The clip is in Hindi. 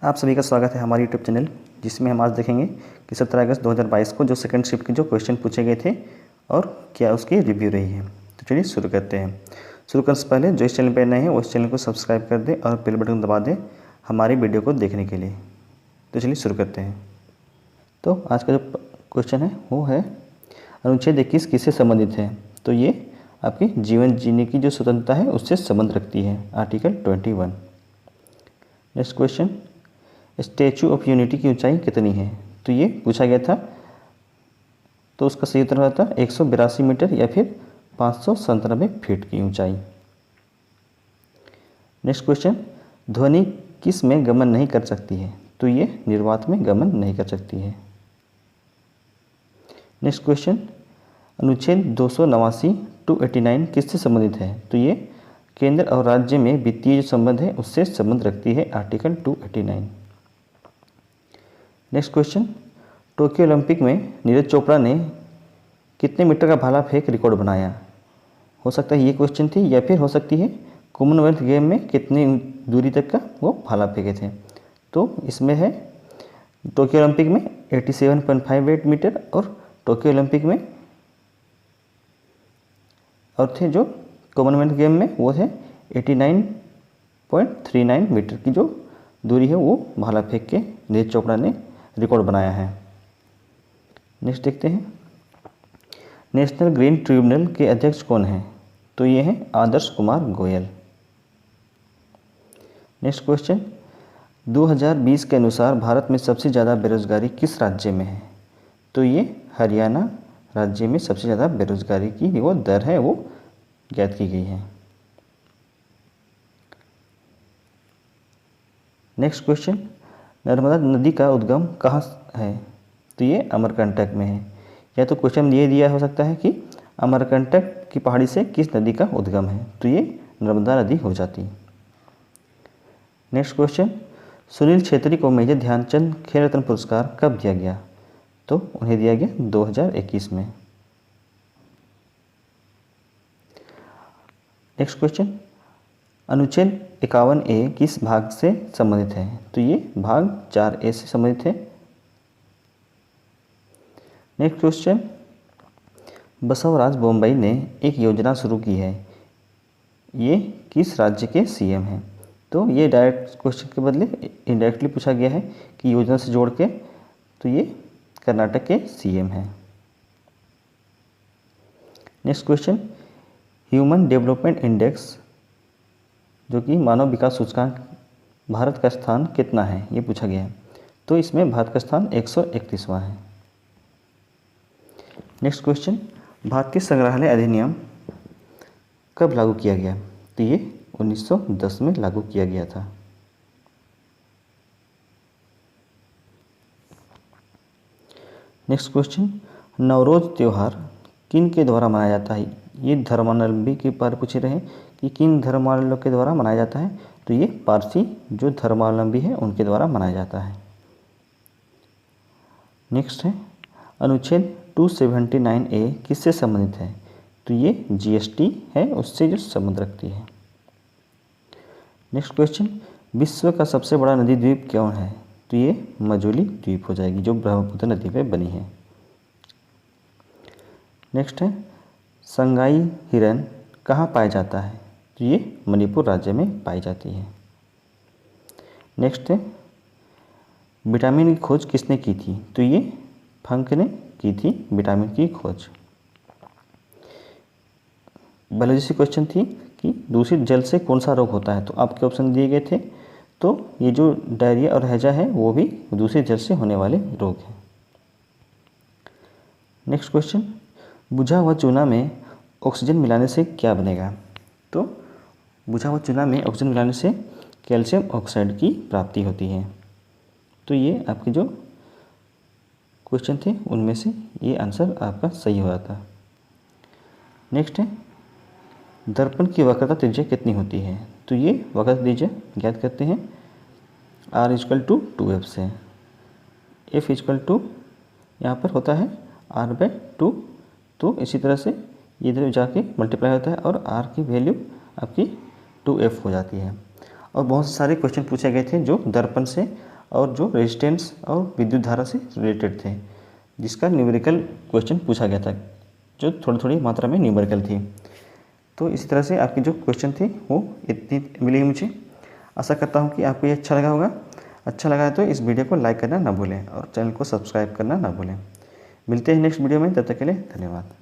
आप सभी का स्वागत है हमारे यूट्यूब चैनल, जिसमें हम आज देखेंगे कि 17 अगस्त 2022 को जो सेकंड शिफ्ट के जो क्वेश्चन पूछे गए थे और क्या उसकी रिव्यू रही है। तो चलिए शुरू करते हैं। शुरू करने से पहले जो इस चैनल पर नए हैं वो इस चैनल को सब्सक्राइब कर दें और बेल बटन दबा दें हमारी वीडियो को देखने के लिए। तो चलिए शुरू करते हैं। तो आज का जो क्वेश्चन है वो है अनुच्छेद 21 किससे संबंधित है। तो ये आपकी जीवन जीने की जो स्वतंत्रता है उससे संबंध रखती है, article 21। Next question, statue of unity की ऊंचाई कितनी है। तो ये पूछा गया था, तो उसका सही उत्तर होता है 182 मीटर या फिर 597 फीट की ऊंचाई। नेक्स्ट क्वेश्चन, ध्वनि किस में गमन नहीं कर सकती है। तो ये निर्वात में गमन नहीं कर सकती है। नेक्स्ट क्वेश्चन, अनुच्छेद 289 टू 89 किससे संबंधित है। तो ये केंद्र और राज्य में वित्तीय जो संबंध है उससे संबंध रखती है, article 289। Next question, Tokyo Olympic में नीरज चोपड़ा ने कितने मीटर का भाला फेंक रिकॉर्ड बनाया। हो सकता है ये क्वेश्चन थी, या फिर हो सकती है कॉमनवेल्थ गेम में कितनी दूरी तक का वो भाला फेंके थे। तो इसमें है टोक्यो ओलंपिक में 87.58 मीटर और टोक्यो ओलंपिक में और थे जो कॉमनवेल्थ गेम में वो थे 89.39 मीटर की जो दूरी है वो भाला फेंक के नीरज चोपड़ा ने रिकॉर्ड बनाया है। नेक्स्ट देखते हैं, नेशनल ग्रीन ट्रिब्यूनल के अध्यक्ष कौन हैं। तो ये हैं आदर्श कुमार गोयल। नेक्स्ट क्वेश्चन, 2020 के अनुसार भारत में सबसे ज़्यादा बेरोजगारी किस राज्य में है। तो ये हरियाणा राज्य में सबसे ज़्यादा बेरोजगारी की वो दर है वो ज्ञात की गई है। नेक्स्ट क्वेश्चन, नर्मदा नदी का उद्गम कहाँ है। तो ये अमरकंटक में है। या तो क्वेश्चन ये दिया हो सकता है कि अमरकंटक की पहाड़ी से किस नदी का उद्गम है। तो ये नर्मदा नदी हो जाती। नेक्स्ट क्वेश्चन, सुनील छेत्री को मेजर ध्यानचंद खेल रत्न पुरस्कार कब दिया गया। तो उन्हें दिया गया 2021 में। नेक्स्ट क्वेश्चन, अनुच्छेद 51A किस भाग से संबंधित है। तो ये भाग 4A से संबंधित है। नेक्स्ट क्वेश्चन, बसवराज बोम्मई ने एक योजना शुरू की है, ये किस राज्य के सीएम हैं। तो ये डायरेक्ट क्वेश्चन के बदले इनडायरेक्टली पूछा गया है कि योजना से जोड़ के, तो ये कर्नाटक के सीएम हैं। Next question, human development index जो कि मानव विकास सूचकांक, भारत का स्थान कितना है ये पूछा गया है। तो इसमें भारत का स्थान 131वां है। नेक्स्ट क्वेश्चन, भारतीय संग्रहालय अधिनियम कब लागू किया गया। तो ये 1910 में लागू किया गया था। नेक्स्ट क्वेश्चन, नवरोज त्यौहार किन के द्वारा मनाया जाता है। ये धर्मावलंबी के बारे पूछे रहे कि किन धर्मावलंबियों के द्वारा मनाया जाता है। तो ये पारसी जो धर्मावलंबी है उनके द्वारा मनाया जाता है। नेक्स्ट है, अनुच्छेद 279A किससे संबंधित है। तो ये GST है उससे जो संबंध रखती है। नेक्स्ट क्वेश्चन, विश्व का सबसे बड़ा नदी द्वीप कौन है। तो ये मजुली द्वीप हो जाएगी जो ब्रह्मपुत्र नदी पे बनी है। नेक्स्ट है, संगाई हिरन कहाँ पाया जाता है। तो ये मणिपुर राज्य में पाई जाती है। नेक्स्ट है, विटामिन की खोज किसने की थी। तो ये फंक ने की थी विटामिन की खोज। बायोलॉजी से क्वेश्चन थी कि दूषित जल से कौन सा रोग होता है। तो आपके ऑप्शन दिए गए थे, तो ये जो डायरिया और हैजा है वो भी दूषित जल से होने वाले रोग हैं। नेक्स्ट क्वेश्चन, बुझा हुआ चूना में ऑक्सीजन मिलाने से क्या बनेगा। तो बुझा हुआ चूना में ऑक्सीजन मिलाने से कैल्शियम ऑक्साइड की प्राप्ति होती है। तो ये आपके जो क्वेश्चन थे उनमें से ये आंसर आपका सही हो जाता। नेक्स्ट है, दर्पण की वक्रता त्रिज्या कितनी होती है। तो ये वक्रता त्रिज्या ज्ञात करते हैं R=2F से। F= यहाँ पर होता है R/2। तो इसी तरह से इधर जाके मल्टीप्लाई होता है और R की वैल्यू आपकी 2F हो जाती है। और बहुत सारे क्वेश्चन पूछे गए थे जो दर्पण से और जो रेजिस्टेंस और विद्युत धारा से रिलेटेड थे, जिसका न्यूमेरिकल क्वेश्चन पूछा गया था, जो थोड़ी थोड़ी मात्रा में न्यूमेरिकल थी। तो इसी तरह से आपके जो क्वेश्चन थे वो इतनी मिली मुझे। आशा करता हूँ कि आपको ये अच्छा लगा होगा। अच्छा लगा है तो इस वीडियो को लाइक करना ना भूलें और चैनल को सब्सक्राइब करना ना भूलें। मिलते हैं नेक्स्ट वीडियो में, तब तक के लिए धन्यवाद।